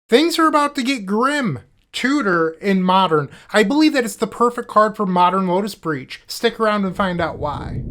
Things are about to get grim. Tutor in Modern. I believe that it's the perfect card for Modern Lotus Breach. Stick around and find out why.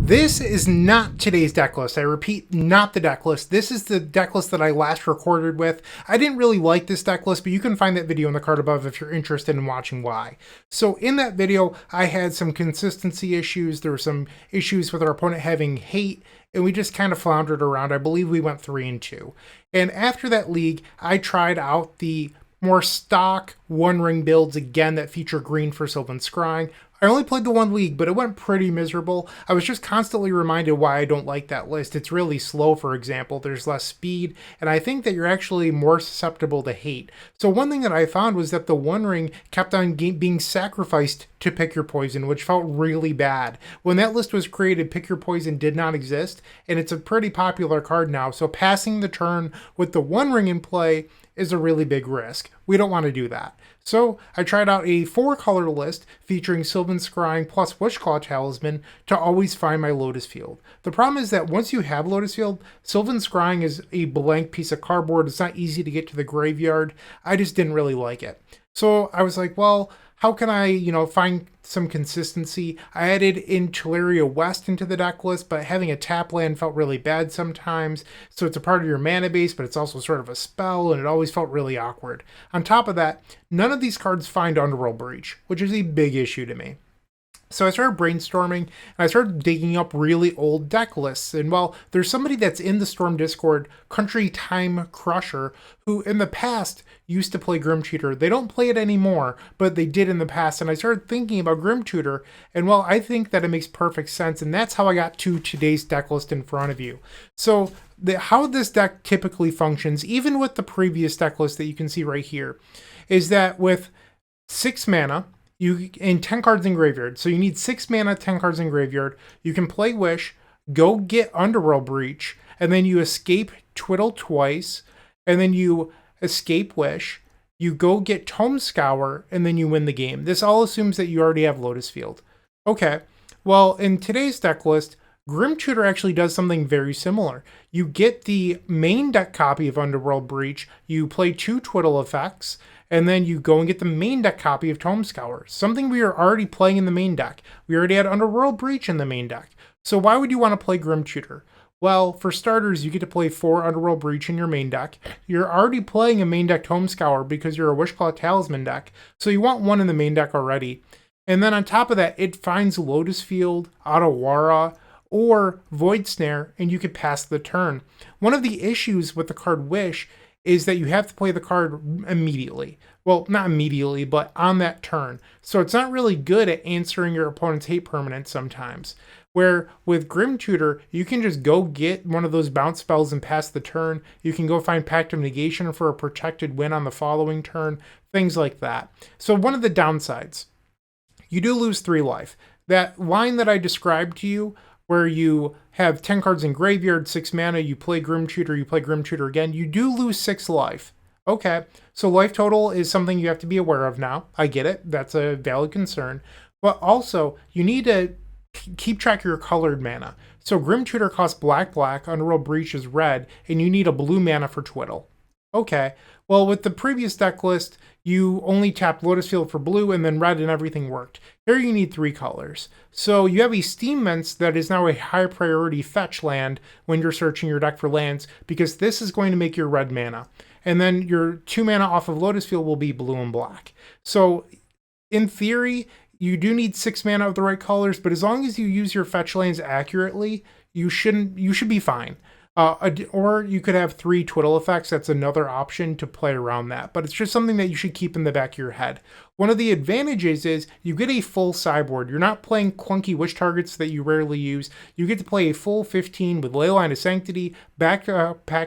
This is not today's deck list. I repeat, not the deck list. This is the deck list that I last recorded with. I didn't really like this deck list, but you can find that video in the card above if you're interested in watching why. So in that video, I had some consistency issues. There were some issues with our opponent having hate, and we just kind of floundered around. I believe we went 3-2. And after that league, I tried out the more stock one-ring builds again that feature green for Sylvan Scrying. I only played the one league, but it went pretty miserable. I was just constantly reminded why I don't like that list. It's really slow, for example. There's less speed, and I think that you're actually more susceptible to hate. So one thing that I found was that the One Ring kept on being sacrificed to Pick Your Poison, which felt really bad. When that list was created, Pick Your Poison did not exist, and it's a pretty popular card now. So passing the turn with the One Ring in play is a really big risk. We don't want to do that. So I tried out a 4-color list featuring Sylvan Scrying plus Wishclaw Talisman to always find my Lotus Field. The problem is that once you have Lotus Field, Sylvan Scrying is a blank piece of cardboard. It's not easy to get to the graveyard. I just didn't really like it. So I was like, well, how can I, find some consistency? I added in Teleria West into the deck list, but having a tap land felt really bad sometimes. So it's a part of your mana base, but it's also sort of a spell, and it always felt really awkward. On top of that, none of these cards find Underworld Breach, which is a big issue to me. So I started brainstorming, and I started digging up really old deck lists. And well, there's somebody that's in the Storm Discord, Country Time Crusher, who in the past used to play Grim Tutor. They don't play it anymore, but they did in the past. And I started thinking about Grim Tutor, and well, I think that it makes perfect sense. And that's how I got to today's deck list in front of you. So how this deck typically functions, even with the previous deck list that you can see right here, is that with 6 mana, and 10 cards in graveyard. So you need 6 mana, 10 cards in graveyard. You can play Wish, go get Underworld Breach, and then you escape Twiddle twice, and then you escape Wish. You go get Tome Scour, and then you win the game. This all assumes that you already have Lotus Field. Okay, well, in today's deck list, Grim Tutor actually does something very similar. You get the main deck copy of Underworld Breach, you play 2 Twiddle effects, and then you go and get the main deck copy of Tome Scour, something we are already playing in the main deck. We already had Underworld Breach in the main deck. So why would you want to play Grim Tutor? Well, for starters, you get to play 4 Underworld Breach in your main deck. You're already playing a main deck Tome Scour because you're a Wishclaw Talisman deck, so you want one in the main deck already. And then on top of that, it finds Lotus Field, Otawara, or Void Snare, and you could pass the turn. One of the issues with the card Wish is that you have to play the card immediately. Well, not immediately, but on that turn. So it's not really good at answering your opponent's hate permanent sometimes. Where with Grim Tutor, you can just go get one of those bounce spells and pass the turn. You can go find Pact of Negation for a protected win on the following turn, things like that. So one of the downsides, you do lose 3 life. That line that I described to you, where you have 10 cards in graveyard, 6 mana, you play Grim Tutor again, you do lose 6 life. Okay, so life total is something you have to be aware of now. I get it, that's a valid concern. But also, you need to keep track of your colored mana. So Grim Tutor costs black, Underworld Breach is red, and you need a blue mana for Twiddle. Okay, well with the previous deck list, you only tapped Lotus Field for blue and then red and everything worked. Here you need 3 colors. So you have a Steam Mints that is now a high priority fetch land when you're searching your deck for lands, because this is going to make your red mana. And then your 2 mana off of Lotus Field will be blue and black. So in theory, you do need 6 mana of the right colors, but as long as you use your fetch lands accurately, you should be fine. Or you could have 3 Twiddle effects. That's another option to play around that. But it's just something that you should keep in the back of your head. One of the advantages is you get a full sideboard. You're not playing clunky Wish targets that you rarely use. You get to play a full 15 with Leyline of Sanctity, Pact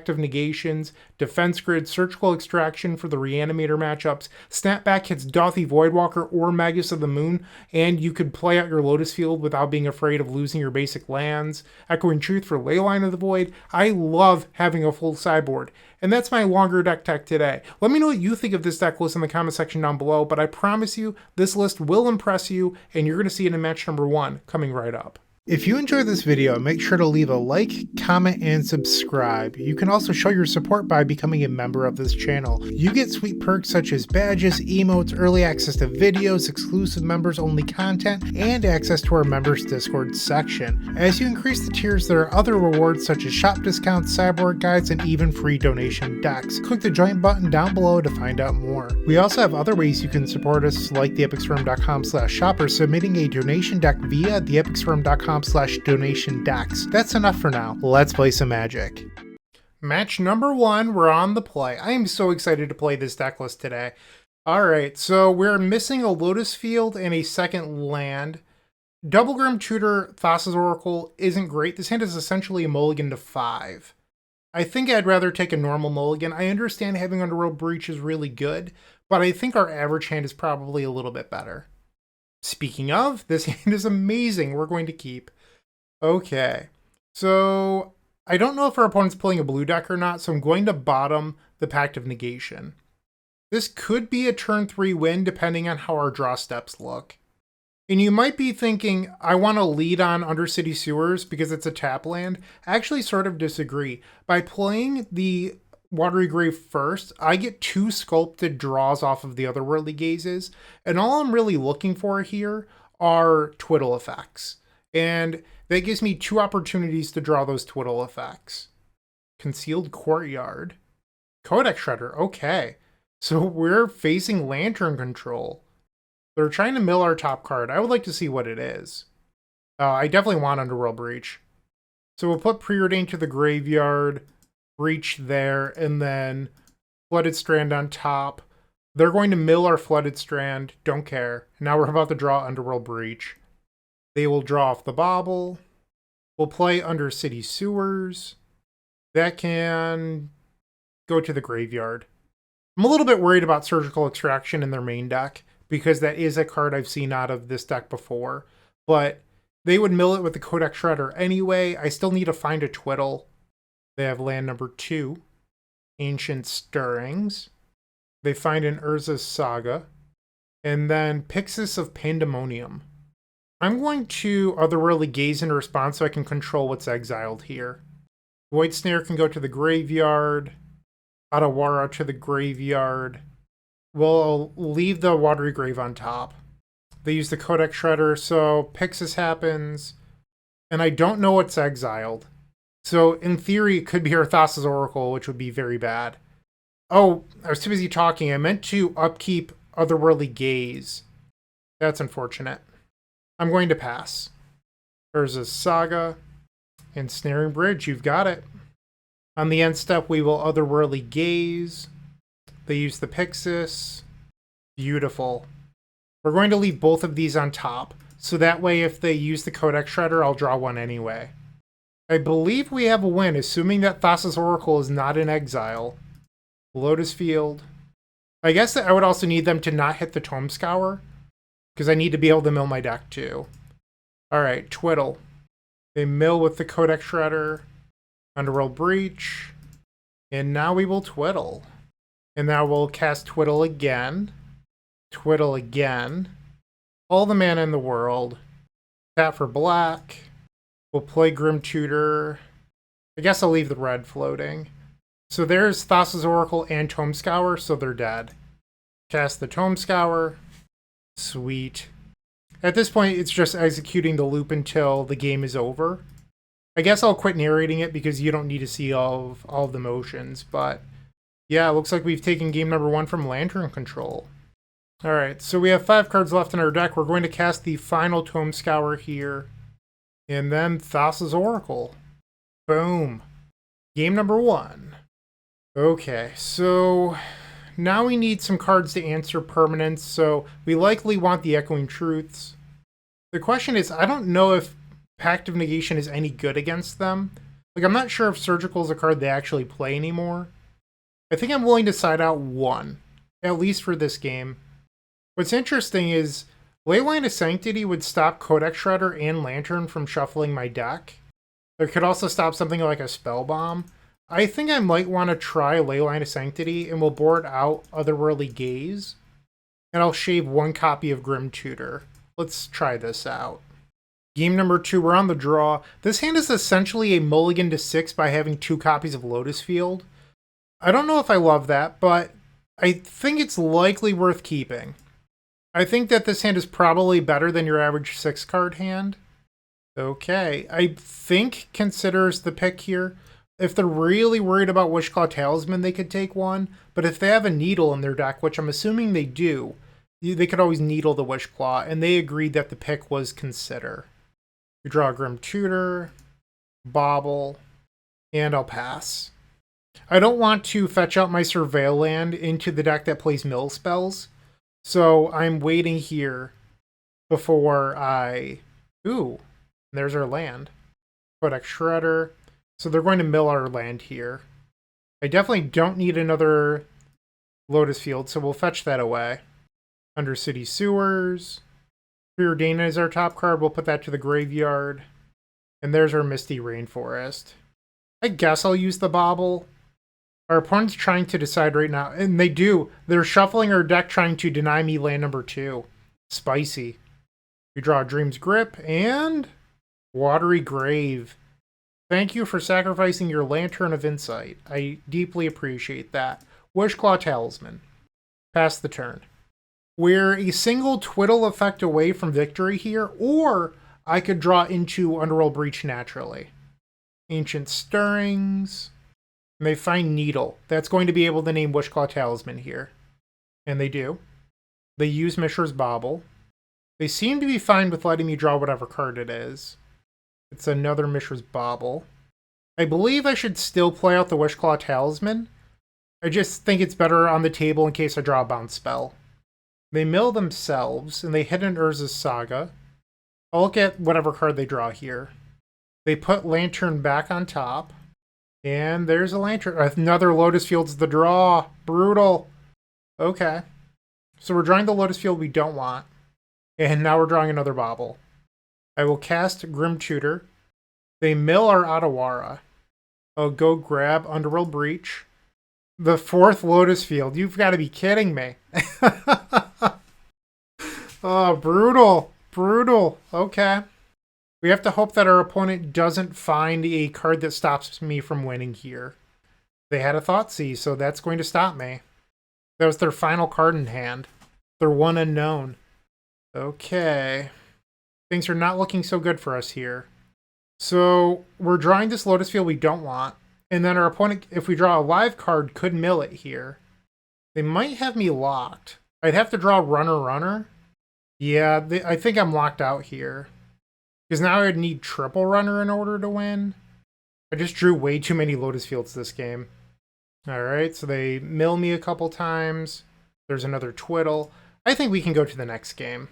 of Negations, Defense Grid, Surgical Extraction for the Reanimator matchups. Snapback hits Dothy Voidwalker or Magus of the Moon, and you could play out your Lotus Field without being afraid of losing your basic lands. Echoing Truth for Leyline of the Void. I love having a full sideboard. And that's my longer deck tech today. Let me know what you think of this deck list in the comment section down below, but I promise you this list will impress you, and you're going to see it in match number 1 coming right up. If you enjoyed this video, make sure to leave a like, comment, and subscribe. You can also show your support by becoming a member of this channel. You get sweet perks such as badges, emotes, early access to videos, exclusive members-only content, and access to our members Discord section. As you increase the tiers, there are other rewards such as shop discounts, sideboard guides, and even free donation decks. Click the join button down below to find out more. We also have other ways you can support us, like theepicstorm.com/shop or submitting a donation deck via theepicstorm.com/donation decks. That's enough for now. Let's play some Magic. Match number 1, we're on the play. I am so excited to play this deck list today. Alright, so we're missing a Lotus Field and a second land. Double Grim Tutor, Thassa's Oracle isn't great. This hand is essentially a mulligan to 5. I think I'd rather take a normal mulligan. I understand having Underworld Breach is really good, but I think our average hand is probably a little bit better. Speaking of, this hand is amazing. We're going to keep. Okay, so I don't know if our opponent's playing a blue deck or not, so I'm going to bottom the Pact of Negation. This could be a turn 3 win depending on how our draw steps look. And you might be thinking, I want to lead on Undercity Sewers because it's a tap land. I actually sort of disagree. By playing the Watery Grave first, I get 2 sculpted draws off of the Otherworldly Gazes, and all I'm really looking for here are Twiddle effects. And that gives me 2 opportunities to draw those Twiddle effects. Concealed Courtyard. Codex Shredder, okay. So we're facing Lantern Control. They're trying to mill our top card. I would like to see what it is. I definitely want Underworld Breach. So we'll put Preordained to the graveyard, Breach there, and then Flooded Strand on top. They're going to mill our Flooded Strand. Don't care. Now we're about to draw Underworld Breach. They will draw off the Bauble. We'll play Undercity Sewers. That can go to the graveyard. I'm a little bit worried about Surgical Extraction in their main deck, because that is a card I've seen out of this deck before. But they would mill it with the Codex Shredder anyway. I still need to find a Twiddle. They have land number 2, Ancient Stirrings. They find an Urza's Saga. And then Pyxis of Pandemonium. I'm going to Otherworldly Gaze in response so I can control what's exiled here. Void Snare can go to the graveyard. Adawara to the graveyard. We'll leave the Watery Grave on top. They use the Codex Shredder, so Pyxis happens. And I don't know what's exiled. So in theory, it could be our Thassa's Oracle, which would be very bad. Oh, I was too busy talking. I meant to upkeep Otherworldly Gaze. That's unfortunate. I'm going to pass. There's a Saga. Ensnaring Bridge, you've got it. On the end step, we will Otherworldly Gaze. They use the Pyxis. Beautiful. We're going to leave both of these on top, so that way if they use the Codex Shredder, I'll draw one anyway. I believe we have a win, assuming that Thassa's Oracle is not in exile. Lotus Field. I guess that I would also need them to not hit the Tome Scour, because I need to be able to mill my deck too. Alright, Twiddle. They mill with the Codex Shredder. Underworld Breach. And now we will Twiddle. And now we'll cast Twiddle again. Twiddle again. All the mana in the world. Tap for black. We'll play Grim Tutor. I guess I'll leave the red floating. So there's Thassa's Oracle and Tome Scour, so they're dead. Cast the Tome Scour. Sweet. At this point, it's just executing the loop until the game is over. I guess I'll quit narrating it because you don't need to see all of the motions, but yeah, it looks like we've taken game number 1 from Lantern Control. Alright, so we have 5 cards left in our deck. We're going to cast the final Tome Scour here, and then Thassa's Oracle. Boom. Game number 1. Okay, so now we need some cards to answer permanence, so we likely want the Echoing Truths. The question is, I don't know if Pact of Negation is any good against them. Like, I'm not sure if Surgical is a card they actually play anymore. I think I'm willing to side out 1, at least for this game. What's interesting is, Leyline of Sanctity would stop Codex Shredder and Lantern from shuffling my deck. It could also stop something like a Spell Bomb. I think I might want to try Leyline of Sanctity, and we'll board out Otherworldly Gaze. And I'll shave 1 copy of Grim Tutor. Let's try this out. Game number 2, we're on the draw. This hand is essentially a mulligan to 6 by having 2 copies of Lotus Field. I don't know if I love that, but I think it's likely worth keeping. I think that this hand is probably better than your average 6-card hand. Okay, I think considers the pick here. If they're really worried about Wishclaw Talisman, they could take one. But if they have a Needle in their deck, which I'm assuming they do, they could always Needle the Wishclaw, and they agreed that the pick was consider. You draw a Grim Tutor, Bobble, and I'll pass. I don't want to fetch out my Surveil land into the deck that plays mill spells, so I'm waiting here before I... Ooh, there's our land. Codex Shredder. So they're going to mill our land here. I definitely don't need another Lotus Field, so we'll fetch that away. Undercity Sewers. Preordained is our top card. We'll put that to the graveyard. And there's our Misty Rainforest. I guess I'll use the Bobble. Our opponent's trying to decide right now, and they do. They're shuffling our deck trying to deny me land number 2. Spicy. We draw Dream's Grip and Watery Grave. Thank you for sacrificing your Lantern of Insight. I deeply appreciate that. Wishclaw Talisman. Pass the turn. We're a single Twiddle effect away from victory here, or I could draw into Underworld Breach naturally. Ancient Stirrings. And they find Needle. That's going to be able to name Wishclaw Talisman here. And they do. They use Mishra's Bobble. They seem to be fine with letting me draw whatever card it is. It's another Mishra's Bobble. I believe I should still play out the Wishclaw Talisman. I just think it's better on the table in case I draw a bounce spell. They mill themselves, and they hit an Urza's Saga. I'll look at whatever card they draw here. They put Lantern back on top. And there's a Lantern. Another Lotus Field's the draw. Brutal. Okay. So we're drawing the Lotus Field we don't want. And now we're drawing another Bobble. I will cast Grim Tutor. They mill our Otawara. I'll go grab Underworld Breach. The 4th Lotus Field. You've got to be kidding me. Oh, brutal. Brutal. Okay. We have to hope that our opponent doesn't find a card that stops me from winning here. They had a Thoughtseize, so that's going to stop me. That was their final card in hand. Their one unknown. Okay. Things are not looking so good for us here. So we're drawing this Lotus Field we don't want. And then our opponent, if we draw a live card, could mill it here. They might have me locked. I'd have to draw Runner. Yeah, I think I'm locked out here. Because now I'd need triple Runner in order to win. I just drew way too many Lotus Fields this game. Alright, so they mill me a couple times. There's another Twiddle. I think we can go to the next game.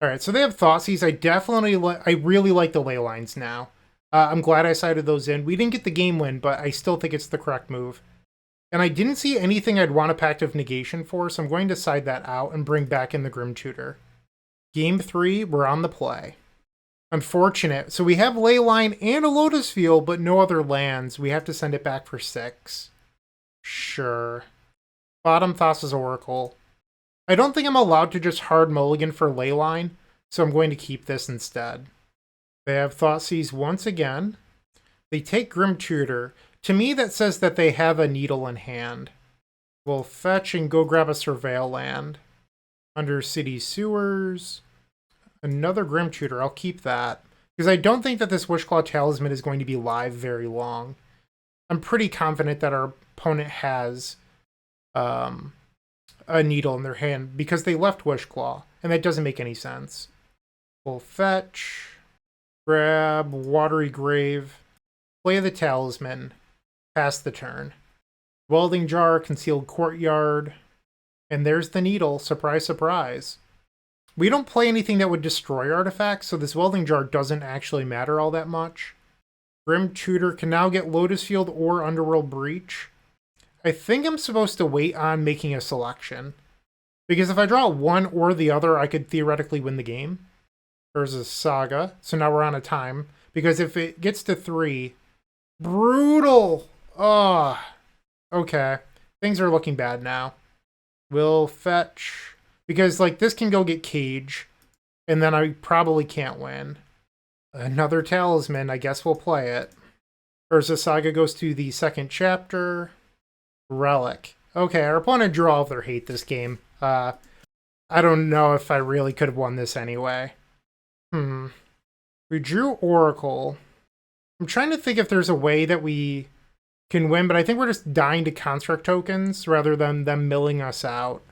Alright, so they have Thoughtseize. I really like the ley lines now. I'm glad I sided those in. We didn't get the game win, but I still think it's the correct move. And I didn't see anything I'd want a Pact of Negation for, so I'm going to side that out and bring back in the Grim Tutor. Game 3, we're on the play. Unfortunate. So we have Leyline and a Lotus Field, but no other lands. We have to send it back for 6. Sure. Bottom Thassa's Oracle. I don't think I'm allowed to just hard mulligan for Leyline, so I'm going to keep this instead. They have Thoughtseize once again. They take Grim Tutor. To me, that says that they have a Needle in hand. We'll fetch and go grab a Surveil land. Undercity Sewers. Another Grim Tutor. I'll keep that. Because I don't think that this Wishclaw Talisman is going to be live very long. I'm pretty confident that our opponent has a Needle in their hand because they left Wishclaw. And that doesn't make any sense. We'll fetch. Grab Watery Grave. Play the Talisman. Pass the turn. Welding Jar, Concealed Courtyard. And there's the Needle. Surprise, surprise. We don't play anything that would destroy artifacts, so this Welding Jar doesn't actually matter all that much. Grim Tutor can now get Lotus Field or Underworld Breach. I think I'm supposed to wait on making a selection. Because if I draw one or the other, I could theoretically win the game. There's a Saga, so now we're on a time. Because if it gets to 3... Brutal! Oh, okay. Things are looking bad now. We'll fetch... Because, like, this can go get Cage, and then I probably can't win. Another talisman. I guess we'll play it. Urza Saga goes to the second chapter. Relic. Okay, our opponent drew all of their hate this game. I don't know if I really could have won this anyway. We drew Oracle. I'm trying to think if there's a way that we can win, but I think we're just dying to construct tokens rather than them milling us out.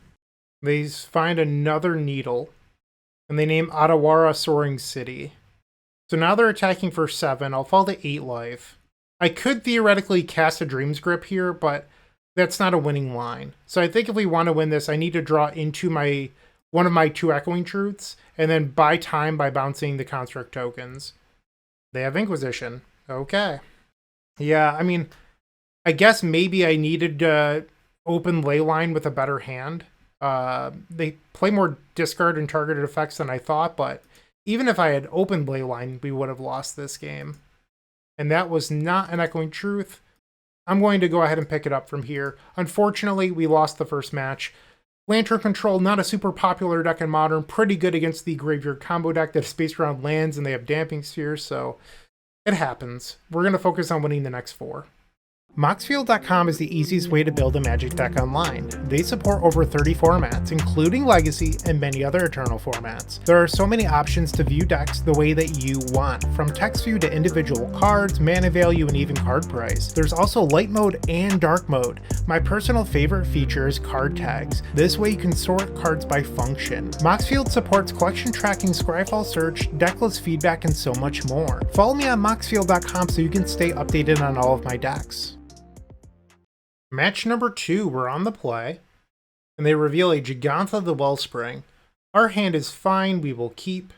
They find another needle, and they name Adawara Soaring City. So now they're attacking for 7. I'll fall to 8 life. I could theoretically cast a Dream's Grip here, but that's not a winning line. So I think if we want to win this, I need to draw into one of my 2 Echoing Truths, and then buy time by bouncing the construct tokens. They have Inquisition. Okay. Yeah, I mean, I guess maybe I needed to open Leyline with a better hand. They play more discard and targeted effects than I thought, but even if I had opened Leyline, we would have lost this game. And that was not an Echoing Truth. I'm going to go ahead and pick it up from here. Unfortunately, we lost the first match. Lantern Control, not a super popular deck in Modern. Pretty good against the Graveyard Combo deck that is based around lands and they have Damping Spheres, so it happens. We're going to focus on winning the next 4. Moxfield.com is the easiest way to build a Magic deck online. They support over 30 formats, including Legacy and many other Eternal formats. There are so many options to view decks the way that you want, from text view to individual cards, mana value, and even card price. There's also light mode and dark mode. My personal favorite feature is card tags. This way you can sort cards by function. Moxfield supports collection tracking, Scryfall search, decklist feedback, and so much more. Follow me on Moxfield.com so you can stay updated on all of my decks. Match number 2, we're on the play, and they reveal a Gigantha the Wellspring. Our hand is fine, we will keep.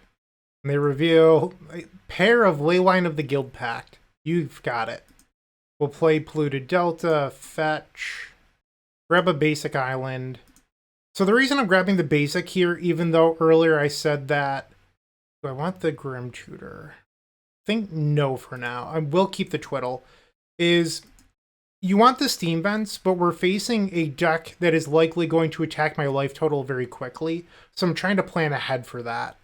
And they reveal a pair of Leyline of the Guild Pact. You've got it. We'll play Polluted Delta, fetch, grab a basic island. So the reason I'm grabbing the basic here, even though earlier I said that, do I want the Grim Tutor? I think no for now. I will keep the Twiddle, is you want the Steam Vents, but we're facing a deck that is likely going to attack my life total very quickly, so I'm trying to plan ahead for that.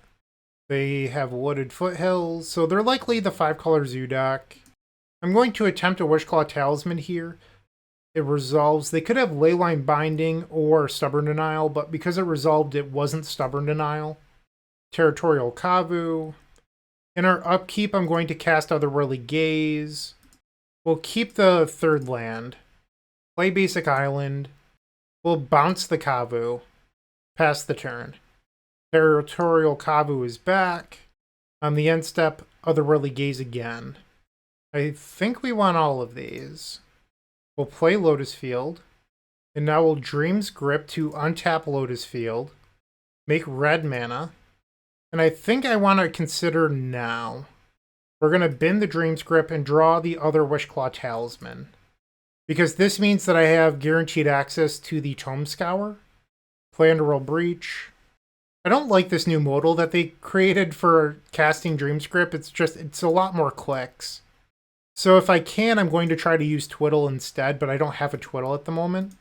They have Wooded Foothills, so they're likely the 5-color Zoo deck. I'm going to attempt a Wishclaw Talisman here. It resolves. They could have Leyline Binding or Stubborn Denial, but because it resolved, it wasn't Stubborn Denial. Territorial Kavu. In our upkeep, I'm going to cast Otherworldly Gaze. We'll keep the 3rd land, play Basic Island, we'll bounce the Kavu, pass the turn. Territorial Kavu is back. On the end step, Otherworldly Gaze again. I think we want all of these. We'll play Lotus Field, and now we'll Dream's Grip to untap Lotus Field, make red mana, and I think I want to consider now. We're going to bin the Dream's Grip and draw the other Wishclaw Talisman. Because this means that I have guaranteed access to the Tome Scour, play Underworld Breach. I don't like this new modal that they created for casting Dream's Grip. It's a lot more clicks. So if I can, I'm going to try to use Twiddle instead, but I don't have a Twiddle at the moment.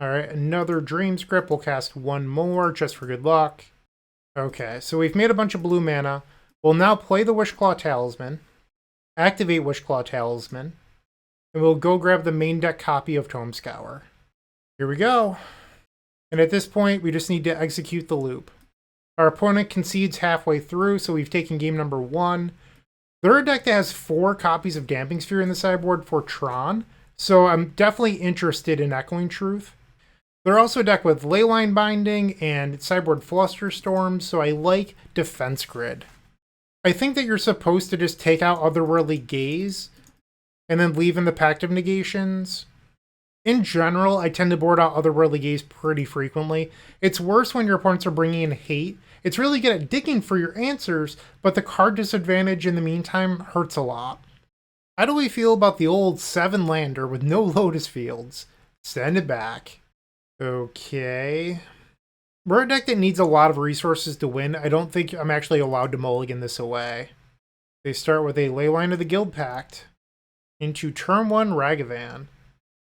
Alright, another Dream's Grip. We'll cast 1 more just for good luck. Okay, so we've made a bunch of blue mana. We'll now play the Wishclaw Talisman, activate Wishclaw Talisman, and we'll go grab the main deck copy of Tome Scour. Here we go. And at this point, we just need to execute the loop. Our opponent concedes halfway through, so we've taken game number 1. They're a deck that has 4 copies of Damping Sphere in the sideboard for Tron, so I'm definitely interested in Echoing Truth. They're also a deck with Leyline Binding and sideboard Flusterstorm, so I like Defense Grid. I think that you're supposed to just take out Otherworldly Gaze and then leave in the Pact of Negations. In general, I tend to board out Otherworldly Gaze pretty frequently. It's worse when your opponents are bringing in hate. It's really good at digging for your answers, but the card disadvantage in the meantime hurts a lot. How do we feel about the old 7-lander with no Lotus Fields? Send it back. Okay. We're a deck that needs a lot of resources to win. I don't think I'm actually allowed to mulligan this away. They start with a Leyline of the Guild Pact into turn 1 Ragavan.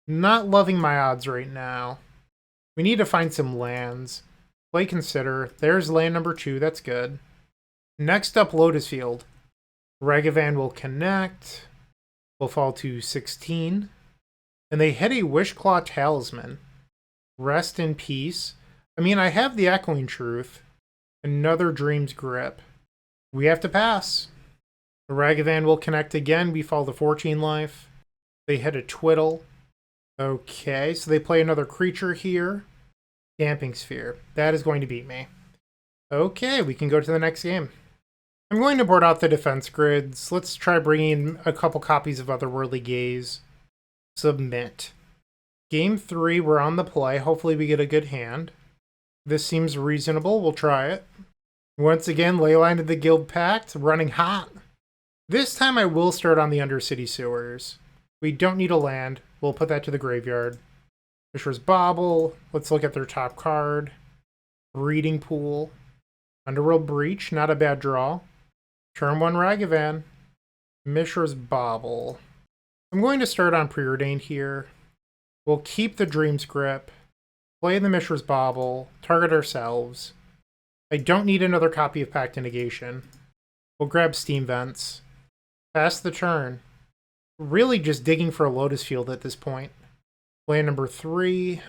Not loving my odds right now. We need to find some lands. Play Consider. There's land number 2. That's good. Next up, Lotus Field. Ragavan will connect. Will fall to 16. And they hit a Wishclaw Talisman. Rest in peace. I mean, I have the Echoing Truth. Another Dream's Grip. We have to pass. The Ragavan will connect again. We fall to 14 life. They hit a Twiddle. Okay, so they play another creature here. Damping Sphere. That is going to beat me. Okay, we can go to the next game. I'm going to board out the defense grids. Let's try bringing a couple copies of Otherworldly Gaze. Submit. Game 3, we're on the play. Hopefully we get a good hand. This seems reasonable. We'll try it. Once again, Leyline of the Guild Pact, running hot. This time I will start on the Undercity Sewers. We don't need a land. We'll put that to the graveyard. Fisher's Bauble. Let's look at their top card. Breeding Pool. Underworld Breach, not a bad draw. Turn 1 Ragavan. Mishra's Bauble. I'm going to start on Preordained here. We'll keep the Dream's Grip. Play the Mishra's Bauble. Target ourselves. I don't need another copy of Pact to Negation. We'll grab Steam Vents. Pass the turn. Really just digging for a Lotus Field at this point. Land number 3.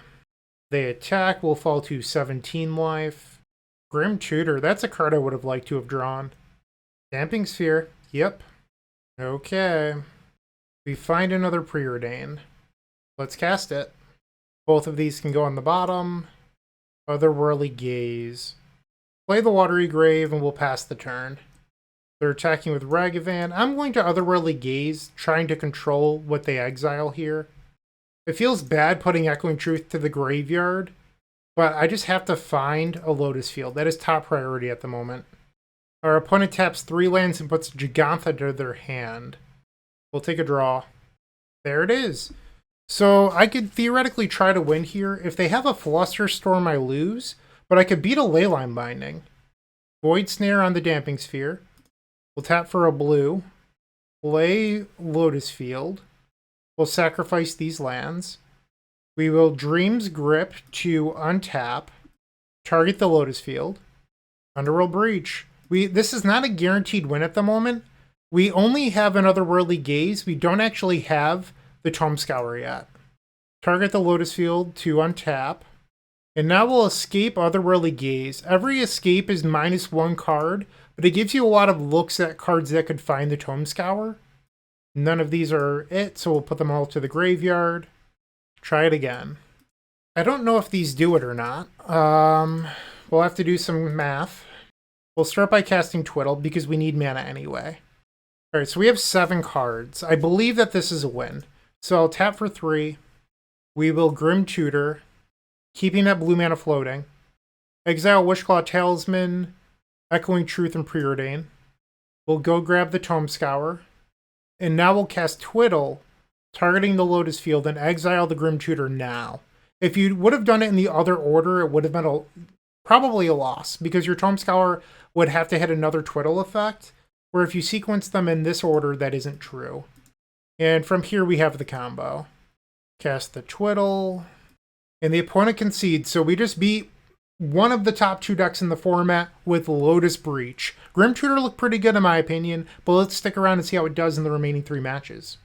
They attack. Will fall to 17 life. Grim Tutor. That's a card I would have liked to have drawn. Damping Sphere. Yep. Okay. We find another Preordain. Let's cast it. Both of these can go on the bottom. Otherworldly Gaze. Play the Watery Grave and we'll pass the turn. They're attacking with Ragavan. I'm going to Otherworldly Gaze, trying to control what they exile here. It feels bad putting Echoing Truth to the graveyard, but I just have to find a Lotus Field. That is top priority at the moment. Our opponent taps 3 lands and puts Gigantha to their hand. We'll take a draw. There it is. So I could theoretically try to win here. If they have a Flusterstorm, I lose, but I could beat a Leyline Binding. Void Snare on the Damping Sphere. We'll tap for a blue. Play Lotus Field. We'll sacrifice these lands. We will Dream's Grip to untap. Target the Lotus Field. Underworld Breach. This is not a guaranteed win at the moment. We only have an Otherworldly Gaze. We don't actually have the Tome Scour yet. Target the Lotus Field to untap. And now we'll escape Otherworldly Gaze. Every escape is -1 card, but it gives you a lot of looks at cards that could find the Tome Scour. None of these are it, so we'll put them all to the graveyard. Try it again. I don't know if these do it or not. We'll have to do some math. We'll start by casting Twiddle because we need mana anyway. Alright, so we have 7 cards. I believe that this is a win. So I'll tap for 3. We will Grim Tutor, keeping that blue mana floating. Exile Wishclaw Talisman, Echoing Truth, and Preordain. We'll go grab the Tome Scour. And now we'll cast Twiddle, targeting the Lotus Field, and exile the Grim Tutor now. If you would have done it in the other order, it would have been probably a loss, because your Tome Scour would have to hit another Twiddle effect, where if you sequence them in this order, that isn't true. And from here, we have the combo. Cast the Twiddle, and the opponent concedes, so we just beat one of the top 2 decks in the format with Lotus Breach. Grim Tutor looked pretty good in my opinion, but let's stick around and see how it does in the remaining 3 matches.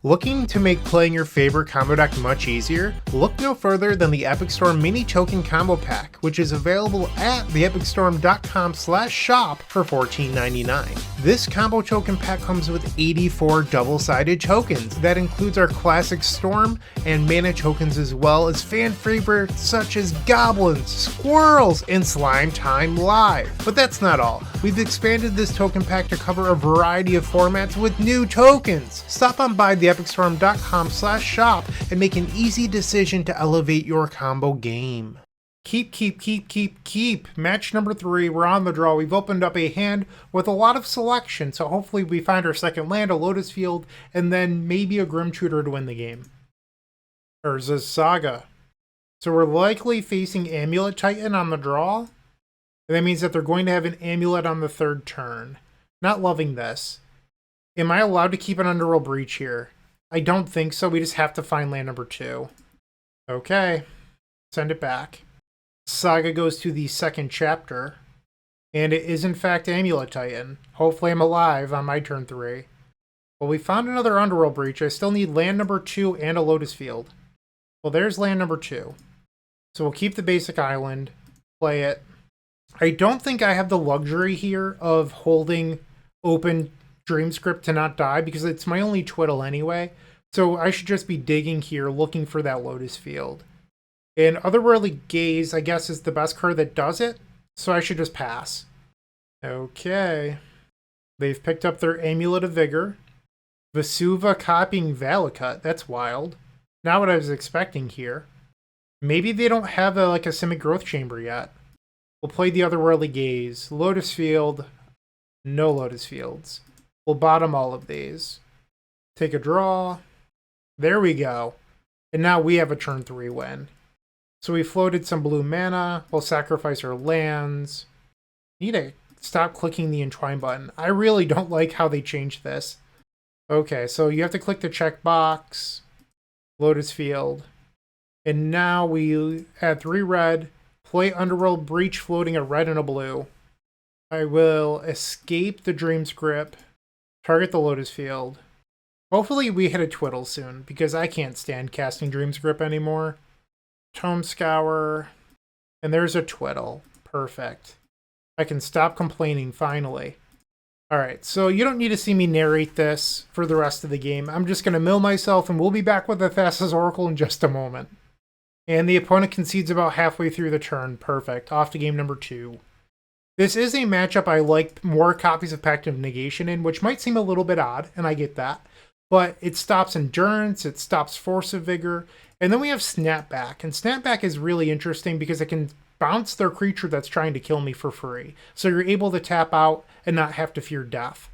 Looking to make playing your favorite combo deck much easier? Look no further than the Epic Storm Mini Token Combo Pack, which is available at theepicstorm.com/shop for $14.99. This combo token pack comes with 84 double-sided tokens. That includes our classic Storm and mana tokens, as well as fan favorites such as Goblins, Squirrels, and Slime Time Live. But that's not all. We've expanded this token pack to cover a variety of formats with new tokens. Stop on by theepicstorm.com/shop and make an easy decision to elevate your combo game. Keep. Match number 3, we're on the draw. We've opened up a hand with a lot of selection, so hopefully we find our second land, a Lotus Field, and then maybe a Grim Tutor to win the game. Urza's Saga. So we're likely facing Amulet Titan on the draw. And that means that they're going to have an Amulet on the 3rd turn. Not loving this. Am I allowed to keep an Underworld Breach here? I don't think so. We just have to find land number 2. Okay. Send it back. Saga goes to the 2nd chapter. And it is in fact Amulet Titan. Hopefully I'm alive on my turn 3. Well, we found another Underworld Breach. I still need land number 2 and a Lotus Field. Well, there's land number 2. So we'll keep the basic island, play it. I don't think I have the luxury here of holding open Dreamscript to not die because it's my only Twiddle anyway. So I should just be digging here looking for that Lotus Field. And Otherworldly Gaze, I guess, is the best card that does it. So I should just pass. Okay. They've picked up their Amulet of Vigor. Vesuva copying Valakut. That's wild. Not what I was expecting here. Maybe they don't have a Simic Growth Chamber yet. We'll play the Otherworldly Gaze. Lotus Field. No Lotus Fields. We'll bottom all of these. Take a draw. There we go. And now we have a turn 3 win. So we floated some blue mana. We'll sacrifice our lands. Need to stop clicking the Entwine button. I really don't like how they changed this. Okay, so you have to click the checkbox. Lotus Field. And now we add 3 red. Play Underworld Breach floating a red and a blue. I will escape the Dreamscript. Target the Lotus Field. Hopefully we hit a Twiddle soon, because I can't stand casting Dreamscript anymore. Tome Scour. And there's a Twiddle. Perfect. I can stop complaining, finally. Alright, so you don't need to see me narrate this for the rest of the game. I'm just going to mill myself, and we'll be back with the Thassa's Oracle in just a moment. And the opponent concedes about halfway through the turn. Perfect. Off to game number 2. This is a matchup I like more copies of Pact of Negation in, which might seem a little bit odd, and I get that. But it stops Endurance, it stops Force of Vigor, and then we have Snapback. And Snapback is really interesting because it can bounce their creature that's trying to kill me for free. So you're able to tap out and not have to fear death.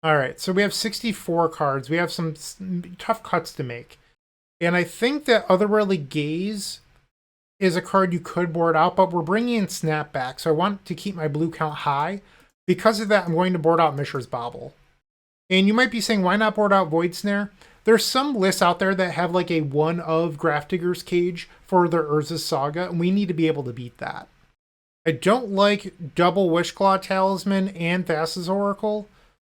Alright, so we have 64 cards. We have some tough cuts to make. And I think that Otherworldly Gaze is a card you could board out, but we're bringing in Snapback, so I want to keep my blue count high. Because of that, I'm going to board out Mishra's Bauble. And you might be saying, why not board out Void Snare? There's some lists out there that have a 1 of Grafdigger's Cage for their Urza's Saga, and we need to be able to beat that. I don't like double Wishclaw Talisman and Thassa's Oracle,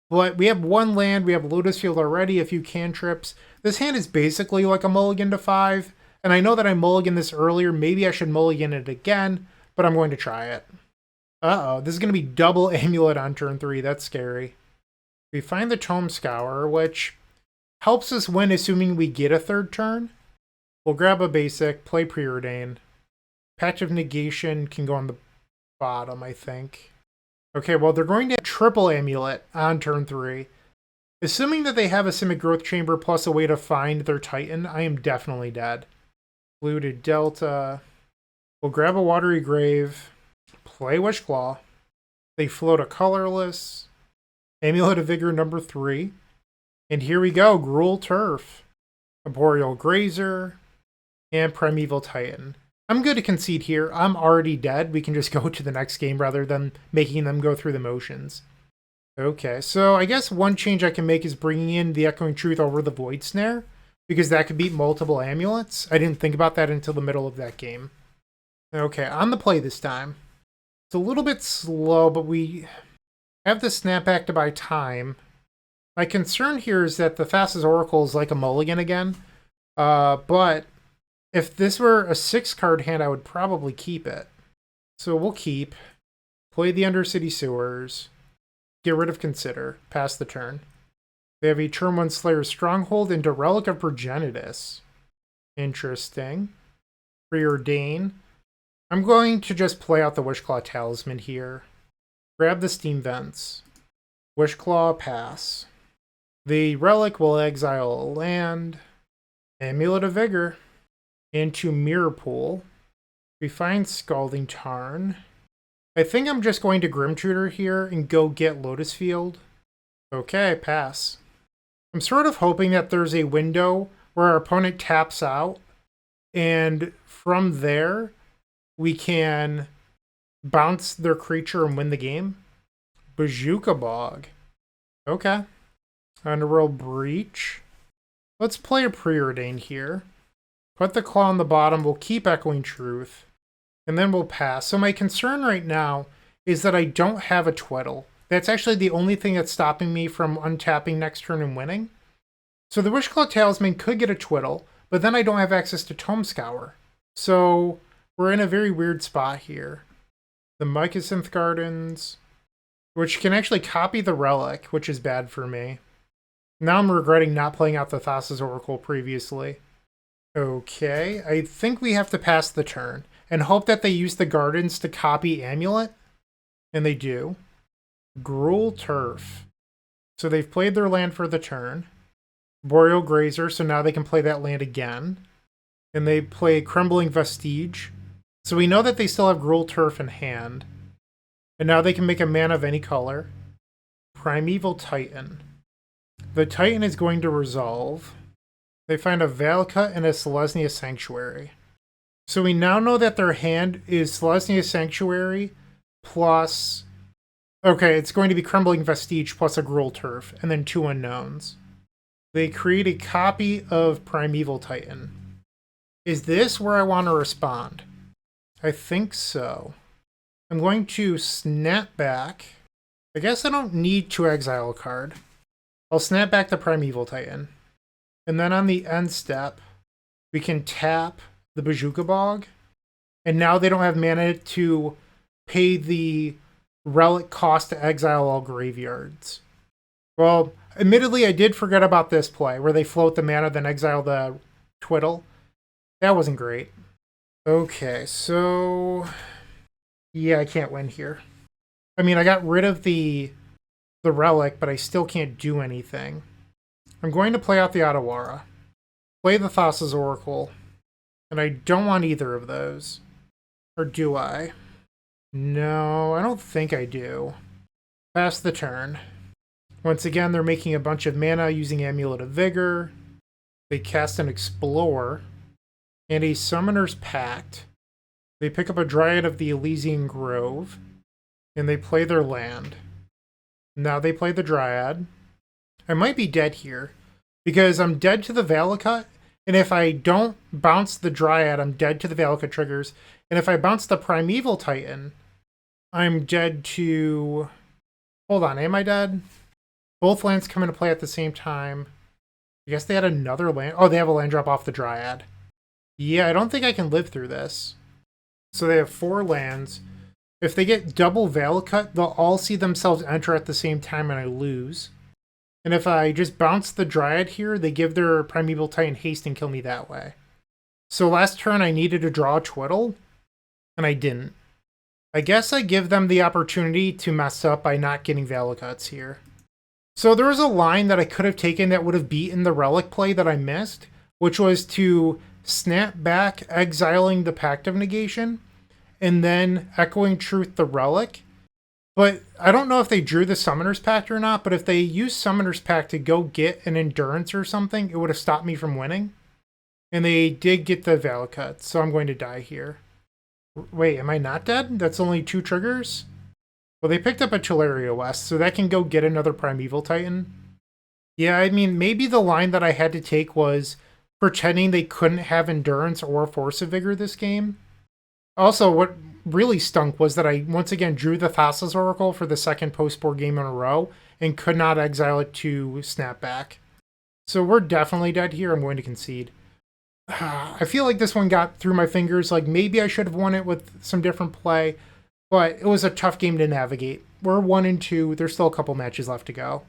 but we have 1 land, we have Lotus Field already, a few cantrips. This hand is basically like a mulligan to 5, and I know that I mulliganed this earlier. Maybe I should mulligan it again, but I'm going to try it. Uh-oh, this is going to be double Amulet on turn 3. That's scary. We find the Tome Scour, which helps us win assuming we get a 3rd turn. We'll grab a basic, play Preordain. Patch of Negation can go on the bottom, I think. Okay, well, they're going to triple Amulet on turn 3. Assuming that they have a Simic Growth Chamber plus a way to find their Titan, I am definitely dead. Blue to Delta. We'll grab a Watery Grave. Play Wishclaw. They float a colorless. Amulet of Vigor number 3. And here we go. Gruul Turf. Arboreal Grazer. And Primeval Titan. I'm good to concede here. I'm already dead. We can just go to the next game rather than making them go through the motions. Okay, so I guess one change I can make is bringing in the Echoing Truth over the Void Snare, because that could beat multiple amulets. I didn't think about that until the middle of that game. Okay, on the play this time. It's a little bit slow, but we have the Snapback to buy time. My concern here is that the Thassa's Oracle is like a mulligan again, but if this were a 6-card hand, I would probably keep it. So we'll keep. Play the Undercity Sewers. Get rid of Consider. Pass the turn. They have a turn 1 Slayer's Stronghold into Relic of Progenitus. Interesting. Preordain. I'm going to just play out the Wishclaw Talisman here. Grab the Steam Vents. Wishclaw, pass. The Relic will exile a land. Amulet of Vigor. Into Mirror Pool. We find Scalding Tarn. I think I'm just going to Grim Tutor here and go get Lotus Field. Okay, pass. I'm sort of hoping that there's a window where our opponent taps out, and from there, we can bounce their creature and win the game. Bazooka Bog. Okay. Underworld Breach. Let's play a Preordain here. Put the Claw on the bottom. We'll keep Echoing Truth. And then we'll pass. So my concern right now is that I don't have a Twiddle. That's actually the only thing that's stopping me from untapping next turn and winning. So the Wishclaw Talisman could get a Twiddle, but then I don't have access to Tome Scour. So we're in a very weird spot here. The Mycosynth Gardens, which can actually copy the Relic, which is bad for me. Now I'm regretting not playing out the Thassa's Oracle previously. Okay, I think we have to pass the turn and hope that they use the Gardens to copy Amulet. And they do. Gruul Turf. So they've played their land for the turn. Boreal Grazer, so now they can play that land again. And they play Crumbling Vestige. So we know that they still have Gruul Turf in hand. And now they can make a mana of any color. Primeval Titan. The Titan is going to resolve. They find a Valakut and a Selesnya Sanctuary. So we now know that their hand is Selesnya Sanctuary plus... Okay, it's going to be Crumbling Vestige plus a Gruul Turf, and then 2 unknowns. They create a copy of Primeval Titan. Is this where I want to respond? I think so. I'm going to snap back. I guess I don't need to exile a card. I'll snap back the Primeval Titan. And then on the end step, we can tap the Bojuka Bog. And now they don't have mana to pay the relic cost to exile all graveyards. Well, admittedly, I did forget about this play, where they float the mana, then exile the Twiddle. That wasn't great. Okay, so... yeah, I can't win here. I mean, I got rid of the relic, but I still can't do anything. I'm going to play out the Otawara. Play the Thassa's Oracle. And I don't want either of those. Or do I? No, I don't think I do. Pass the turn. Once again, they're making a bunch of mana using Amulet of Vigor. They cast an Explore. And a Summoner's Pact. They pick up a Dryad of the Elysian Grove. And they play their land. Now they play the Dryad. I might be dead here. Because I'm dead to the Valakut. And if I don't bounce the Dryad, I'm dead to the Valakut triggers. And if I bounce the Primeval Titan, I'm dead to... hold on, am I dead? Both lands come into play at the same time. I guess they had another land. Oh, they have a land drop off the Dryad. Yeah, I don't think I can live through this. So they have 4 lands. If they get double Valakut, they'll all see themselves enter at the same time and I lose. And if I just bounce the Dryad here, they give their Primeval Titan haste and kill me that way. So last turn I needed to draw a Twiddle, and I didn't. I guess I give them the opportunity to mess up by not getting Valakuts here. So there was a line that I could have taken that would have beaten the Relic play that I missed, which was to snap back, exiling the Pact of Negation, and then Echoing Truth the Relic. But I don't know if they drew the Summoner's Pact or not, but if they used Summoner's Pact to go get an Endurance or something, it would have stopped me from winning. And they did get the Valakut, so I'm going to die here. Wait, am I not dead? That's only 2 triggers? Well, they picked up a Chalaria West, so that can go get another Primeval Titan. Yeah, I mean, maybe the line that I had to take was pretending they couldn't have Endurance or Force of Vigor this game. Also, what really stunk was that I once again drew the Thassa's Oracle for the second post-board game in a row and could not exile it to snap back. So we're definitely dead here. I'm going to concede. I feel like this one got through my fingers. Like maybe I should have won it with some different play, but it was a tough game to navigate. We're 1-2. There's still a couple matches left to go.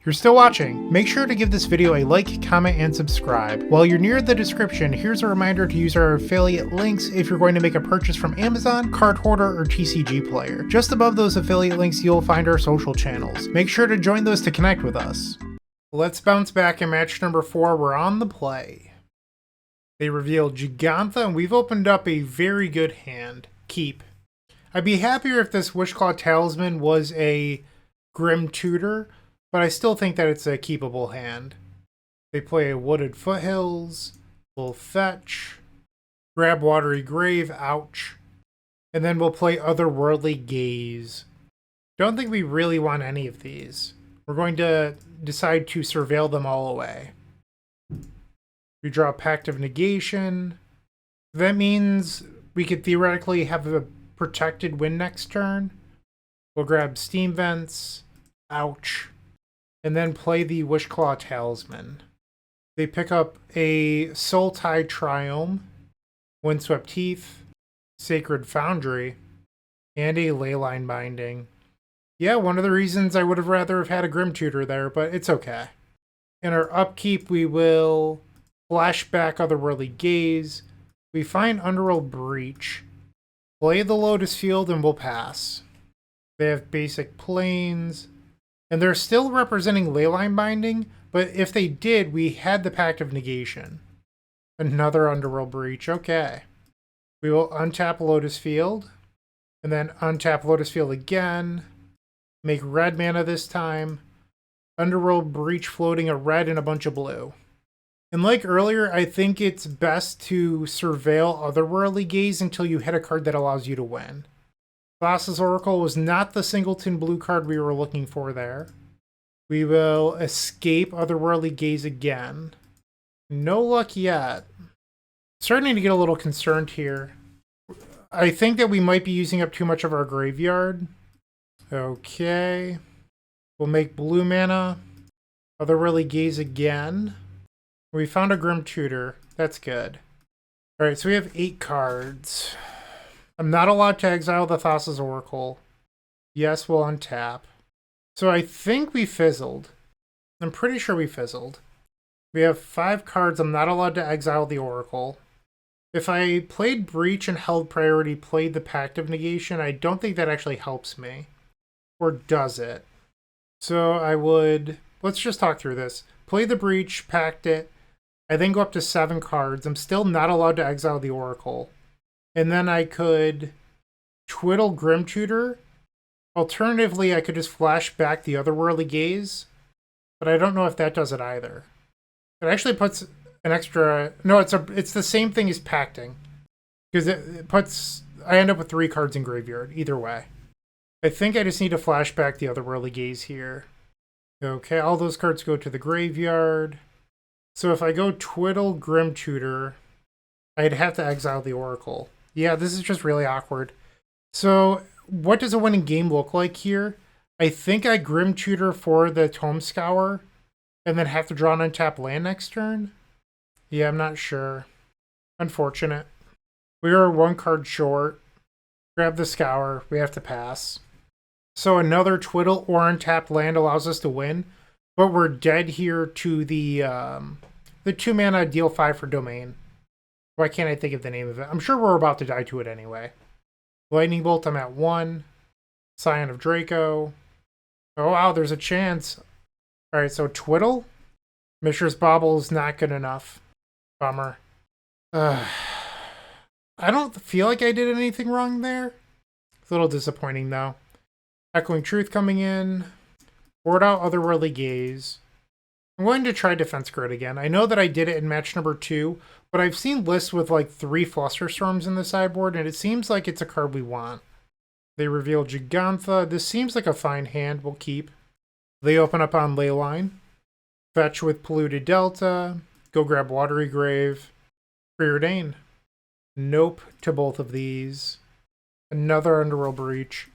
You're still watching. Make sure to give this video a like, comment, and subscribe. While you're near the description, here's a reminder to use our affiliate links if you're going to make a purchase from Amazon, Card Hoarder, or TCG Player. Just above those affiliate links, you'll find our social channels. Make sure to join those to connect with us. Let's bounce back in match number 4. We're on the play. They revealed Gigantha, and we've opened up a very good hand. Keep. I'd be happier if this Wishclaw Talisman was a Grim Tutor, but I still think that it's a keepable hand. They play a Wooded Foothills, we'll fetch, grab Watery Grave, ouch, and then we'll play Otherworldly Gaze. Don't think we really want any of these. We're going to decide to surveil them all away. We draw Pact of Negation. That means we could theoretically have a protected win next turn. We'll grab Steam Vents. Ouch. And then play the Wishclaw Talisman. They pick up a Soul Tide Triome, Windswept Teeth, Sacred Foundry, and a Leyline Binding. Yeah, one of the reasons I would have rather have had a Grim Tutor there, but it's okay. In our upkeep, we will flashback Otherworldly Gaze. We find Underworld Breach. Play the Lotus Field and we'll pass. They have basic planes. And they're still representing Leyline Binding, but if they did, we had the Pact of Negation. Another Underworld Breach, okay. We will untap Lotus Field, and then untap Lotus Field again. Make red mana this time. Underworld Breach floating a red and a bunch of blue. And like earlier, I think it's best to surveil Otherworldly Gaze until you hit a card that allows you to win. Thassa's Oracle was not the singleton blue card we were looking for there. We will escape Otherworldly Gaze again. No luck yet. Starting to get a little concerned here. I think that we might be using up too much of our graveyard. Okay. We'll make blue mana. Otherworldly Gaze again. We found a Grim Tutor. That's good. Alright, so we have 8 cards. I'm not allowed to exile the Thassa's Oracle. Yes, we'll untap. So I think we fizzled. I'm pretty sure we fizzled. We have 5 cards. I'm not allowed to exile the Oracle. If I played Breach and held priority, played the Pact of Negation, I don't think that actually helps me. Or does it? So I would... Let's just talk through this. Play the Breach, pact it. I then go up to 7 cards. I'm still not allowed to exile the Oracle. And then I could twiddle Grim Tutor. Alternatively, I could just flash back the Otherworldly Gaze. But I don't know if that does it either. It actually puts an extra... No, it's the same thing as pacting. Because it puts... I end up with 3 cards in graveyard, either way. I think I just need to flash back the Otherworldly Gaze here. Okay, all those cards go to the graveyard. So if I go twiddle Grim Tutor, I'd have to exile the Oracle. Yeah, this is just really awkward. So what does a winning game look like here? I think I Grim Tutor for the Tome Scour and then have to draw an untapped land next turn. Yeah, I'm not sure. Unfortunate. We are 1 card short. Grab the Scour. We have to pass. So another twiddle or untapped land allows us to win, but we're dead here to the 2 mana deal 5 for Domain. Why can't I think of the name of it? I'm sure we're about to die to it anyway. Lightning Bolt, I'm at 1. Scion of Draco. Oh wow, there's a chance. Alright, so twiddle. Mishra's Bauble is not good enough. Bummer. I don't feel like I did anything wrong there. It's a little disappointing though. Echoing Truth coming in. Board out Otherworldly Gaze. I'm going to try Defense Grid again. I know that I did it in match number 2, but I've seen lists with like 3 Flusterstorms in the sideboard, and it seems like it's a card we want. They reveal Gigantha. This seems like a fine hand. We'll keep. They open up on Leyline. Fetch with Polluted Delta. Go grab Watery Grave. Preordain. Nope to both of these. Another Underworld Breach.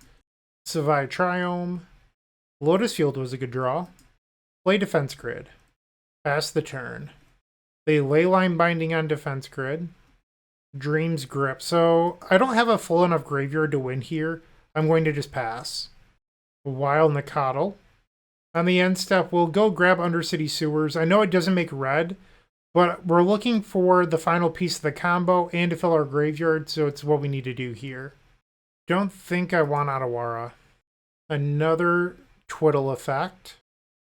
Savai Triome. Lotus Field was a good draw. Play Defense Grid. Pass the turn. They Leyline Binding on Defense Grid. Dream's Grip. So I don't have a full enough graveyard to win here. I'm going to just pass. Wild Nicodle. On the end step, we'll go grab Undercity Sewers. I know it doesn't make red, but we're looking for the final piece of the combo and to fill our graveyard, so it's what we need to do here. Don't think I want Otawara. Another Twiddle effect.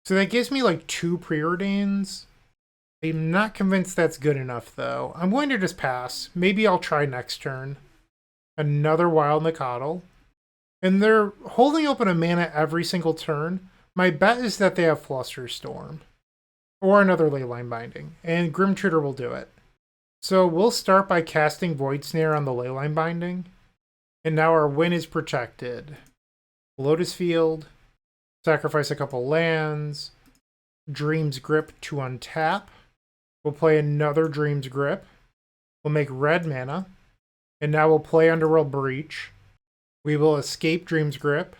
So that gives me like 2 Preordains. I'm not convinced that's good enough though. I'm going to just pass. Maybe I'll try next turn. Another Wild Nicodle. And they're holding open a mana every single turn. My bet is that they have Flusterstorm. Or another Leyline Binding. And Grim Tutor will do it. So we'll start by casting Void Snare on the Leyline Binding. And now our win is protected. Lotus Field. Sacrifice a couple lands. Dream's Grip to untap. We'll play another Dream's Grip. We'll make red mana. And now we'll play Underworld Breach. We will escape Dream's Grip.